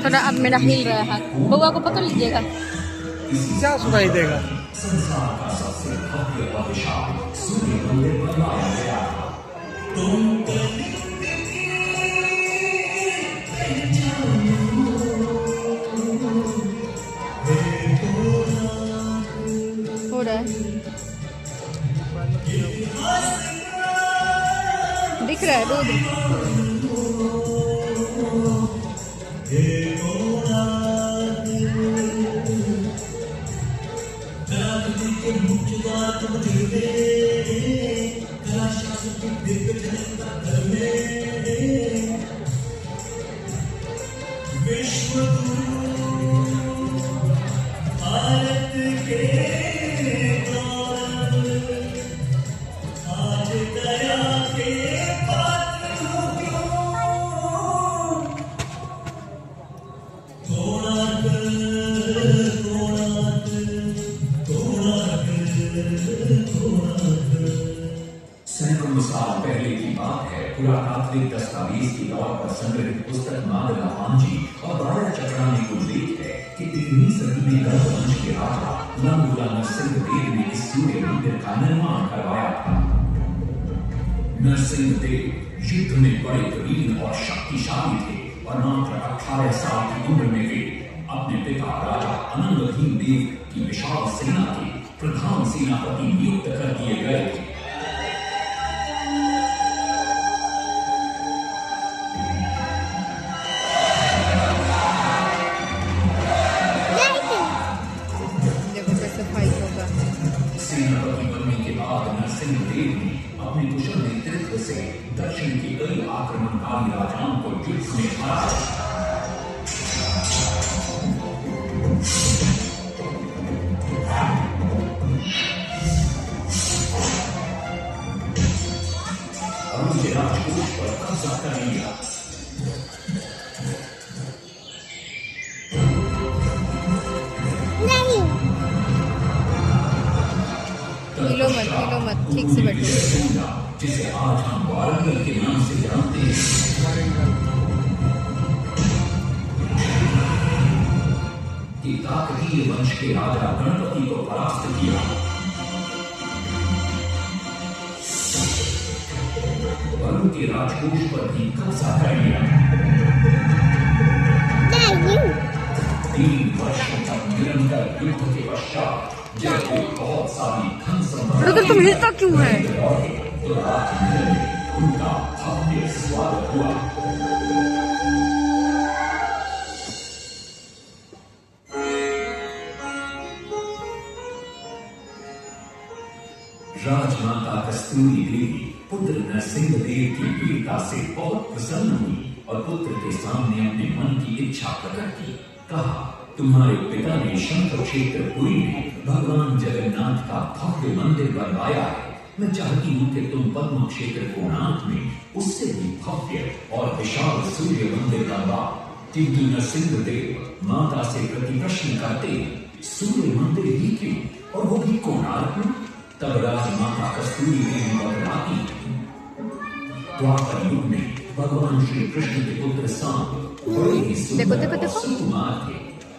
थोड़ा अब मेरा हिल रहा है हाथ। बउआ को पकड़ लीजिएगा। क्या सुनाई देगा? हो रहा है, दिख रहा है रुद्र। सैकड़ों साल पहले की बात है। पुरातात्विक दस्तावेज के तौर पर संग्रहित पुस्तक मादला पांजी और बाया चक्राने को उल्लेख है कि 13वीं सदी में गंगवंश के राजा लंगूला नरसिंह देव ने इस सूर्य मंदिर का निर्माण करवाया था। नरसिंह देव युद्ध में बड़े कुलीन और शक्तिशाली थे और मात्र 18 साल की उम्र में वे अपने पिता राजा अनंग भीम देव की विशाल सेना के प्रधान सेनापति नियुक्त कर दिए गए थे। सेनापति बनने के बाद नरसिंह देव ने अपने कुशल नेतृत्व से दक्षिण के कई आक्रमणकारी राजाओं को युद्ध में हराया। और उनके राजकोष पर कब्जा कर लिया। हिलो मत, ठीक से बैठो। जिसे आज हम वारंगल के नाम से जानते हैं, कि काकतीय वंश के राजा गणपति को परास्त किया और उनके राजकोष पर भी कब्जा कर लिया। 3 वर्षों तक निरंतर युद्ध के पश्चात जब बहुत सारी धन रुद्र तुम हिलता क्यों है? तो राजमहल में उनका भव्य स्वागत हुआ। राजमाता कस्तूरी देवी पुत्र नरसिंह देव की वीरता से बहुत प्रसन्न हुई और पुत्र के सामने अपने मन की इच्छा प्रकट की। कहा, तुम्हारे पिता ने शंख क्षेत्र पुरी में भगवान जगन्नाथ का भव्य मंदिर बनवाया है। मैं चाहती हूँ कि तुम पद्म क्षेत्र कोणार्क में उससे भी भव्य और विशाल सूर्य मंदिर बनवाओ। किंतु नरसिंह देव माता से प्रति प्रश्न करते, सूर्य मंदिर ही क्यों, और वो भी कोणार्क में? तब राजमाता कस्तूरी देवी बतलाती, द्वापर युग में भगवान श्री कृष्ण के पुत्र सांब बड़े ही सुंदर और सुकुमार थे।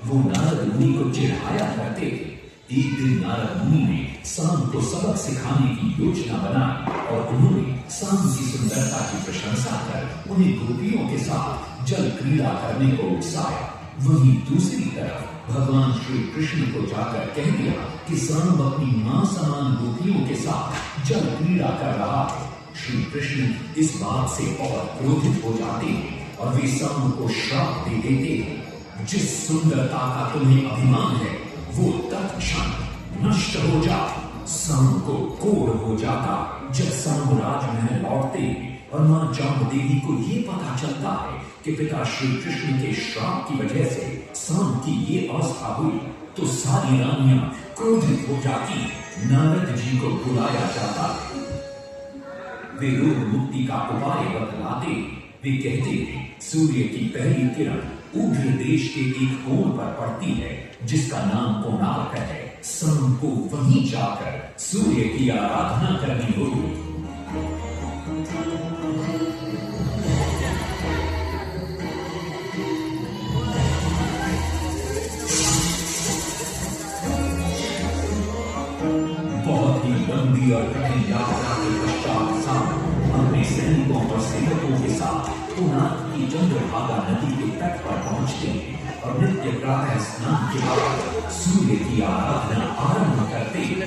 वो नारद मुनि को चिढ़ाया करते थे। एक दिन नारद मुनि ने सांब को सबक सिखाने की योजना बनाई और उन्होंने सांब की सुंदरता की प्रशंसा कर उन्हें गोपियों के साथ जल क्रीड़ा करने को उकसाया। वहीं दूसरी तरफ भगवान श्री कृष्ण को जाकर कह दिया कि सांब अपनी मां समान गोपियों के साथ जल क्रीड़ा कर रहा है। श्री कृष्ण इस बात से बहुत क्रोधित हो जाते हैं और वे सांब को श्राप दे देते हैं, जिस सुंदरता का तुम्हें अभिमान है वो तत्क्षण नष्ट हो जा। सांब को कोढ़ हो जाता जब सांब राजमहल लौटते और मां जामदेवी को ये पता चलता है कि पिता श्री कृष्ण के श्राप की वजह से सांब की ये अवस्था हुई, तो सारी रानियां क्रोधित हो जाती। नारद जी को बुलाया जाता है। वे रोग मुक्ति का उपाय बतलाते। वे कहते हैं, सूर्य की पहली किरण उग्र देश के एक कोण पर पड़ती है जिसका नाम कोणार्क है। शाम को वहीं जाकर सूर्य की आराधना करनी होगी। सेवकों के साथ कोणार्क की चंद्रभागा नदी के तट पर पहुंचते हैं और नित्य प्रातः स्नान के बाद सूर्य की आराधना आरंभ करते हैं।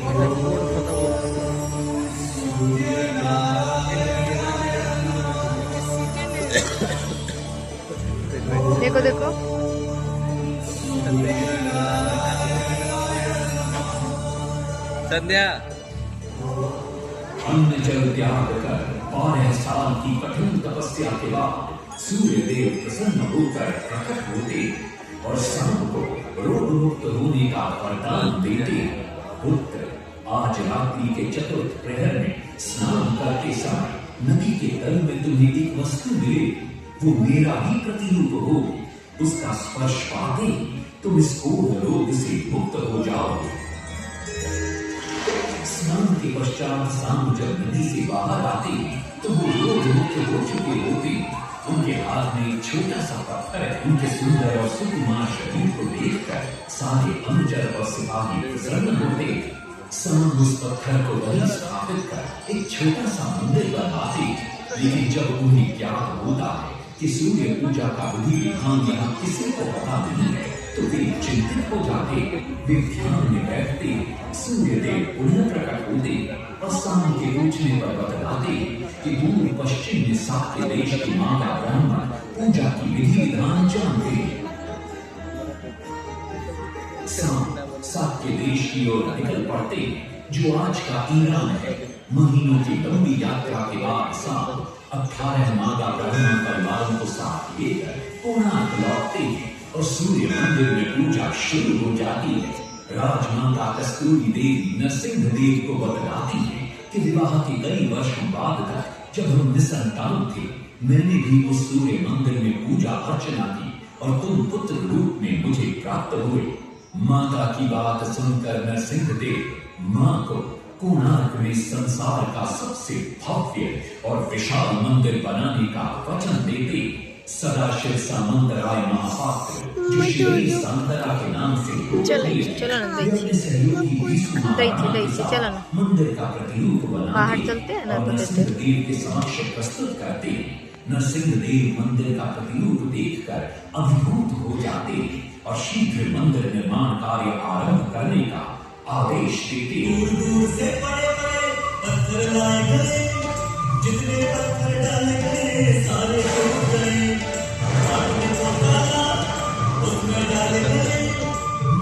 देखो देखो संध्या अन्न जल त्याग कर 12 साल की कठिन तपस्या के बाद सूर्य देव प्रसन्न होकर प्रकट होते और शाम को रोग मुक्त होने का वरदान देते। पुत्र, आज रात्रि के चतुर्थ प्रहर में स्नान करते समय नदी के तल में तुम्हें एक वस्तु मिले, वो मेरा ही प्रतिरूप हो। उसका स्पर्श पाते तुम इस कोढ़ रोग से मुक्त हो जाओगे। स्नान के पश्चात शाम जब नदी से बाहर आते तो वो रोग मुक्त हो चुके होते। उनके हाथ में एक छोटा सा पत्थर उनके सुंदर और सुकुमार शरीर को देखकर सारे अनुचर और सिपाही प्रसन्न होते। शाम उस पत्थर को वहीं स्थापित कर एक छोटा सा मंदिर बनवाते। लेकिन जब उन्हें ज्ञात होता है कि सूर्य पूजा का विधि विधान यहाँ किसी को पता नहीं है तो वे चिंतित हो जाते। वे ध्यान में बैठते, सूर्य देव पुनः प्रकट होते और शाम के पूछने पर बतलाते कि दूर पश्चिम में साक्य देश की माता ब्राह्मण पूजा की विधि विधान जानते हैं। शाम साक्य देश की ओर निकल पड़ते जो आज का ईरान है। महीनों की लंबी यात्रा के बाद शाम 18 मादा ब्राह्मण परिवारों को साथ लेकर कोणार्क लौटते हैं और सूर्य मंदिर में पूजा शुरू हो जाती है। राजमाता कस्तूरी देवी नरसिंह देव को बतलाती है कि विवाह के कई वर्षों बाद तक जब हम निसंतान थे, मैंने भी उस सूर्य मंदिर में पूजा अर्चना की और तुम पुत्र रूप में मुझे प्राप्त हुए। माता की बात सुनकर नरसिंह देव मां को कोणार्क में संसार का सबसे भव्य और विशाल मंदिर बनाने का वचन देते। सदाशिव सामंतराय महापात्र जो श्री सांतरा के नाम से चलो ना चलो ना मंदिर का प्रतिरूप बना बाहर चलते हैं ना तो नरसिंह देव के समक्ष प्रस्तुत करते। नरसिंह देव मंदिर का प्रतिरूप देखकर अभिभूत हो जाते और शीघ्र मंदिर निर्माण कार्य आरंभ करने का आदेश देते। दूर दूर से बड़े-बड़े पत्थर लाए गए, जितने पत्थर डाले गए सारे टूट गए। घाट में जो डाला उसमें डाले गए,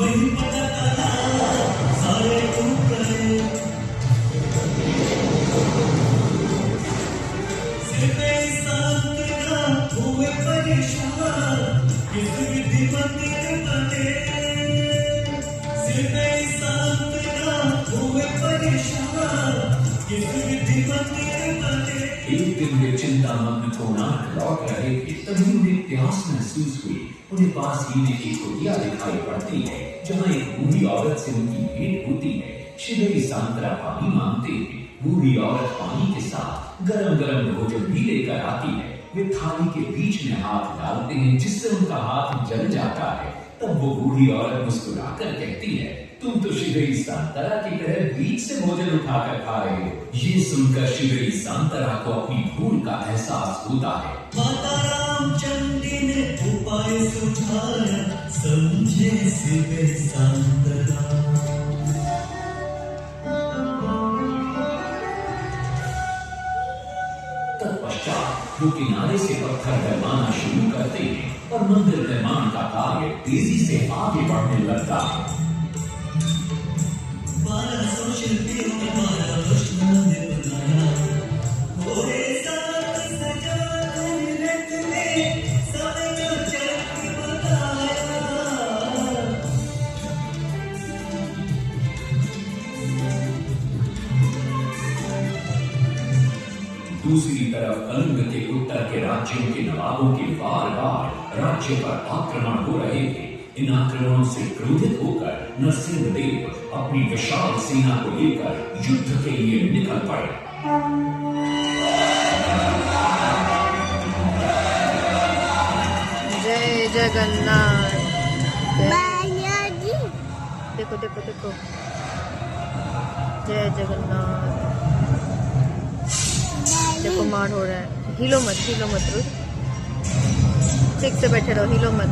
नहीं पता डाला सारे टूट गए। सिर पे शांत का हुए परेशान, किस विधि मंदिर बने। सिर पे शांत का हुए परेशान, किस विधि मंदिर बने। एक दिन वे चिंतामग्न कोणार्क लौट रहे थे, तभी उन्हें प्यास महसूस हुई। उन्हें पास ही में एक कुटिया दिखाई पड़ती है जहाँ एक बूढ़ी औरत से उनकी भेंट होती है। श्री सांतरा पानी मांगते हैं। बूढ़ी औरत पानी के साथ गरम गरम भोजन भी लेकर आती है। वे थाली के बीच में हाथ डालते हैं जिससे उनका हाथ जल जाता है। तब वो बूढ़ी औरत मुस्कुराकर कहती है, तुम तो श्री सांतरा की तरह बीच से भोजन उठाकर खा रहे हो। ये सुनकर श्री सांतरा को अपनी भूल का एहसास होता है। माता रामचंद्री ने उपाय सुझाया, समझे श्री सांतरा। तत्पश्चात वो किनारे से पत्थर डलवाना शुरू करते हैं और मंदिर निर्माण का कार्य तेजी से आगे बढ़ने लगता है। 1200 शिल्पियों ने 12 वर्ष में मंदिर बनाया। घोड़े साथ सजा कर रथ में समय जो चरख बताया। दूसरी तरफ कलिंग के उत्तर के राज्यों के नवाबों के बार बार राज्य पर आक्रमण हो रहे थे। इन आक्रमणों से क्रोधित होकर नरसिंह देव अपनी विशाल सेना को लेकर युद्ध के लिए निकल पड़े। जय जगन्नाथ। देखो देखो देखो, जय जगन्नाथ। देखो मार हो रहा है। हिलो मत रुक। ठीक से बैठे रहो, हिलो मत।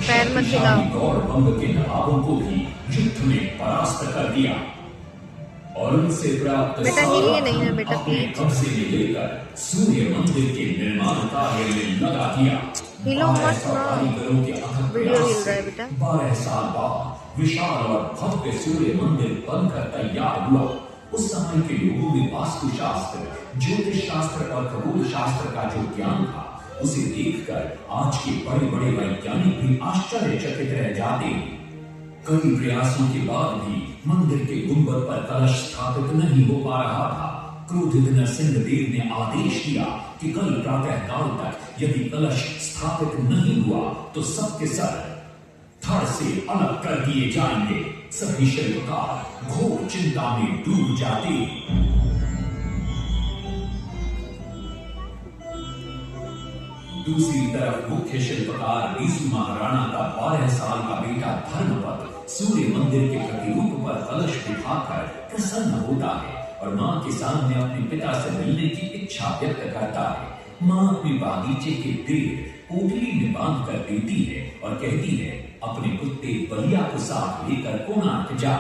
पैर मत हिलाओ। और बंग के नवाबों को भी युद्ध में परास्त कर दिया और उनसे प्राप्त बेटा हिलिए नहीं ना बेटा, अपने प्लीज। कब्जे में लेकर सूर्य मंदिर के निर्माण कार्य में लगा दिया। हिलो मत ना। कारीगरों के अथक वीडियो प्रयास हिल रहा है से बेटा। 12 साल बाद विशाल और भव्य सूर्य मंदिर बनकर तैयार हुआ। उस समय के लोगों में वास्तु शास्त्र, ज्योतिष शास्त्र और खगोल शास्त्र का जो ज्ञान था, उसे देखकर आज के बड़े बड़े वैज्ञानिक भी आश्चर्यचकित रह जाते। कई प्रयासों के बाद भी मंदिर के गुंबद पर कलश स्थापित नहीं हो पा रहा था। क्रोधित नरसिंह देव ने आदेश दिया कि कल प्रातः काल तक यदि कलश स्थापित नहीं हुआ तो सबके सर धड़ से अलग कर दिए जाएंगे। सभी शिल्पकार घोर चिंता में डूब जाते। दूसरी तरफ मुख्य शिल्पकार बीसू महाराणा का 12 साल का बेटा धर्मपद सूर्य मंदिर के प्रतिरूप पर कलश बिठाकर प्रसन्न होता है और मां के सामने अपने पिता से मिलने की इच्छा व्यक्त करता है। मां अपने बागीचे के पेड़ पोटली में बांध कर देती है और कहती है, अपने कुत्ते बलिया को साथ लेकर कोणार्क जा।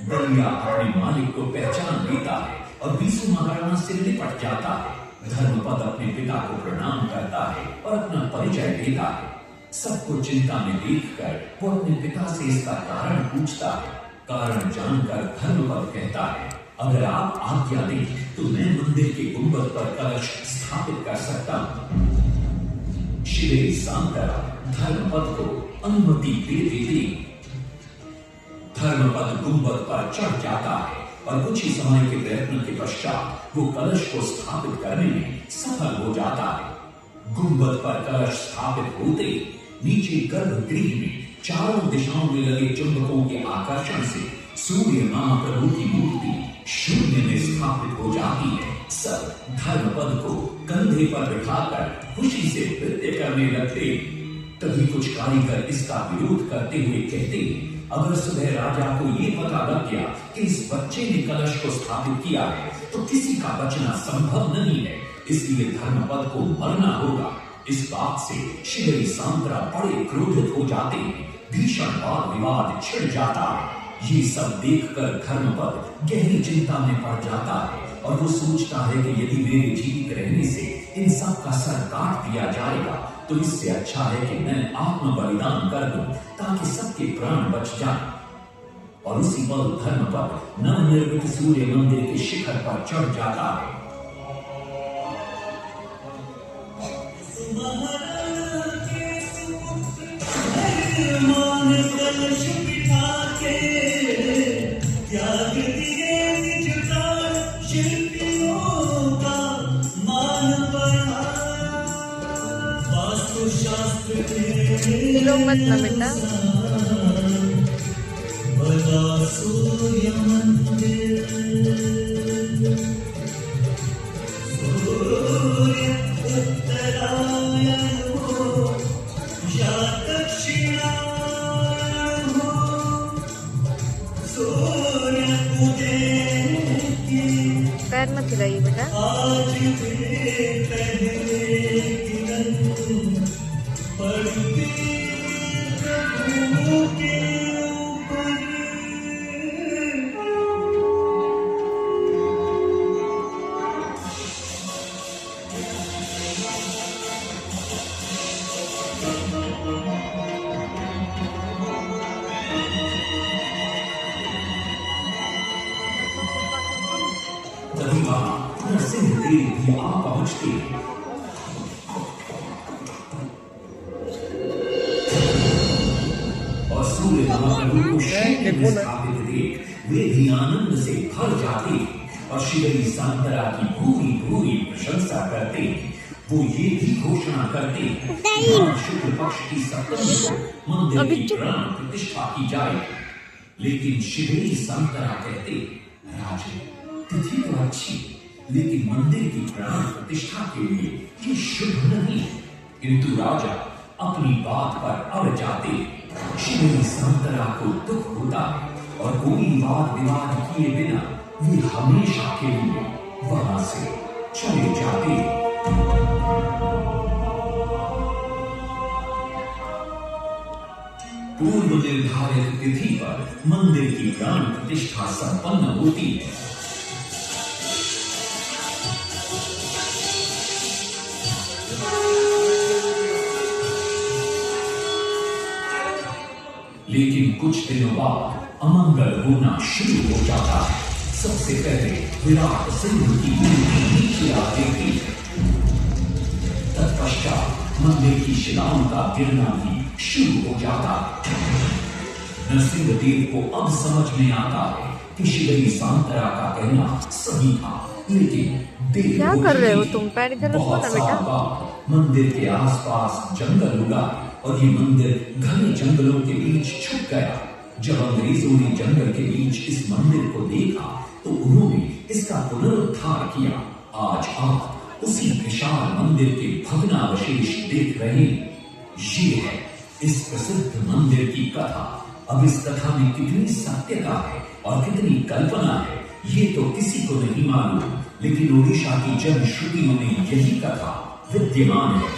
बलिया अपने मालिक को पहचान लेता है और बीसू महाराणा से निपट जाता है। धर्मपद अपने पिता को प्रणाम करता है और अपना परिचय देता है। सबको चिंता में देखकर वो अपने पिता से इसका कारण पूछता है। कारण जानकर धर्मपद कहता है, अगर आप आज्ञा दें तो मैं मंदिर के गुंबद पर कलश स्थापित कर सकता हूं। श्री सांतरा धर्मपद को अनुमति दे देती। धर्मपद गुंबद पर चढ़ जाता है और कुछ ही समय के प्रयत्न के पश्चात वो कलश को स्थापित करने में सफल हो जाता है। गुंबद पर कलश स्थापित होते नीचे गर्भगृह में चारों दिशाओं में लगे चुंबकों के आकर्षण से सूर्य महाप्रभु की मूर्ति शून्य में स्थापित हो जाती है। सब धर्मपद को कंधे पर बिठाकर खुशी से नृत्य करने लगते। तभी कुछ कारीगर इसका विरोध करते हुए कहते, अगर सुबह राजा को ये पता लग गया कि इस बच्चे ने कलश को स्थापित किया है तो किसी का बचना संभव नहीं है, इसलिए धर्मपद को मरना होगा। इस बात से श्री सांतरा बड़े क्रोधित हो जाते हैं। भीषण वाद विवाद छिड़ जाता है। ये सब देखकर धर्मपद गहरी चिंता में पड़ जाता है और वो सोचता है कि यदि मेरे जीवित रहने से इन सब का सर काट दिया जाएगा तो इससे अच्छा है कि मैं आत्म बलिदान कर दूं ताकि सबके प्राण बच जाएं। और उसी पल धर्मपद नवनिर्मित सूर्य मंदिर के शिखर पर चढ़ जाता है। हिलो मत ना बेटा। सूर्य मंदिर सूर्य उत्तरायण हो या दक्षिणायन हो, सूर्य उदय की पैर मत हिलाइए बेटा। आज के पहले किरण पड़ती प्रभु के ऊपर। तभी वहां नरसिंह देव भी आ पहुंचते हैं। और सूर्य महाप्रभु को शून्य में स्थापित देख वे भी आनंद से भर जाते हैं और श्री सांतरा की पूरी पूरी प्रशंसा करते हैं। वो ये भी घोषणा करते हैं कि शुक्ल पक्ष की सप्तमी को मंदिर की प्राण प्रतिष्ठा की जाए। लेकिन श्री सांतरा कहते, राजे तिथि तो अच्छी लेकिन मंदिर की प्राण प्रतिष्ठा के लिए ये शुभ नहीं। किंतु राजा अपनी बात पर अड़ जाते। श्री सांतरा को दुख होता है और कोई वाद विवाद किए बिना वे हमेशा के लिए वहां से चले जाते हैं। पूर्व निर्धारित तिथि पर मंदिर की प्राण प्रतिष्ठा संपन्न होती है। लेकिन कुछ दिनों बाद अमंगल होना शुरू हो जाता है। सबसे पहले विराट सिंह की मूर्ति नीचे आ गिरती है। तत्पश्चात मंदिर की शिलाओं का गिरना भी शुरू हो जाता है। नरसिंहदेव को अब समझ में आता है कि श्री सांतरा का कहना सही था, लेकिन क्या कर रहे हो तुम? पैर इधर रखो ना बेटा। मंदिर के आसपास जंगल उगा और ये मंदिर घने जंगलों के बीच छुप गया। जब अंग्रेजों ने जंगल के बीच इस मंदिर को देखा तो उन्होंने इसका पुनरुद्धार किया। आज आप उसी विशाल मंदिर के भग्नावशेष देख रहे हैं। ये है इस प्रसिद्ध मंदिर की कथा। अब इस कथा में कितनी सत्यता है और कितनी कल्पना है ये तो किसी को नहीं मालूम, लेकिन ओडिशा की जनश्रुतियों में यही कथा विद्यमान है।